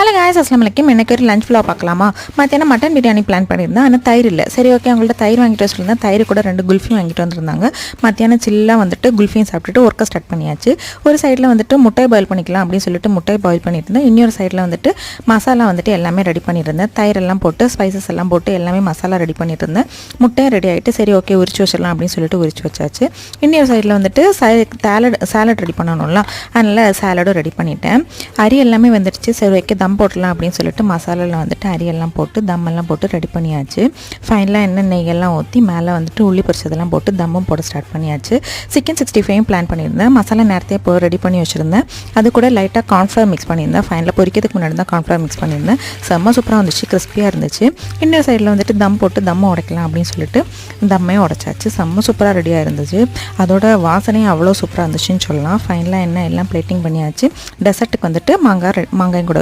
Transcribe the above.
Hello guys, அஸ்லாம் வலைக்கம். எனக்கு ஒரு லஞ்ச் ஃப்ளாக் பார்க்கலாமா? மத்தியானம் மட்டன் பிரியாணி பிளான் பண்ணியிருந்தேன். ஆனால் தயிர் இல்லை. சரி, ஓகே, அவங்கள்ட்ட தயிர் வாங்கிட்டு வர சொல்லியிருந்தேன். தயிர் கூட 2 குல்ஃபி வாங்கிட்டு வந்திருந்தாங்க. மத்தியானம் சில்லாக வந்துட்டு குல்ஃபியும் சாப்பிட்டுட்டு ஒர்க்கை ஸ்டார்ட் பண்ணியாச்சு. ஒரு சைடில் வந்துட்டு முட்டையை பாயில் பண்ணிக்கலாம் அப்படின்னு சொல்லிட்டு முட்டையை பாயில் பண்ணியிருந்தேன். இன்னொரு சைடில் வந்துட்டு மசாலா வந்துட்டு எல்லாமே ரெடி பண்ணியிருந்தேன். தயிரெல்லாம் போட்டு ஸ்பைசஸ் எல்லாம் போட்டு எல்லாமே மசாலா ரெடி பண்ணியிருந்தேன். முட்டையும் ரெடி ஆகிட்டு சரி, ஓகே, உரிச்சு வச்சிடலாம் அப்படின்னு சொல்லிட்டு உரிச்சு வச்சாச்சு. இன்னொரு சைடில் வந்துட்டு சாலட் ரெடி பண்ணணும்ல, அதனால் சாலடும் ரெடி பண்ணிட்டேன். அரி எல்லாமே வந்துடுச்சு. சரி, ஓகே, தம் போட்டலாம் அப்படின்னு சொல்லிட்டு மசாலாவில் வந்துட்டு அரியெல்லாம் போட்டு தம்மெல்லாம் போட்டு ரெடி பண்ணியாச்சு. ஃபைனலாக எண்ணெய் நெய்யெல்லாம் ஊற்றி மேலே வந்துட்டு உள்ளி பொரிச்சதெல்லாம் போட்டு தம்மும் போட ஸ்டார்ட் பண்ணியாச்சு. சிக்கன் 65 பிளான் பண்ணியிருந்தேன். மசாலா நேரத்தையே இப்போ ரெடி பண்ணி வச்சுருந்தேன். அது கூட லைட்டாக கார்ன்ஃப்ளவர் மிக்ஸ் பண்ணியிருந்தேன். ஃபைனலாக பொரிக்கிறதுக்கு முன்னாடி தான் கார்ன்ஃப்ளவர் மிக்ஸ் பண்ணியிருந்தேன். செம்ம சூப்பராக வந்துச்சு, கிறிஸ்பியாக இருந்துச்சு. இன்னொரு சைடில் வந்துட்டு தம் போட்டு தம்மை உடைக்கலாம் அப்படின்னு சொல்லிட்டு தம்மையும் உடைச்சாச்சு. செம்ம சூப்பராக ரெடியாக இருந்துச்சு. அதோட வாசனையும் அவ்வளோ சூப்பராக இருந்துச்சுன்னு சொல்லலாம். ஃபைனலாக எல்லாம் பிளேட்டிங் பண்ணியாச்சு. டெசர்ட்டுக்கு வந்துட்டு மாங்காயும் கூட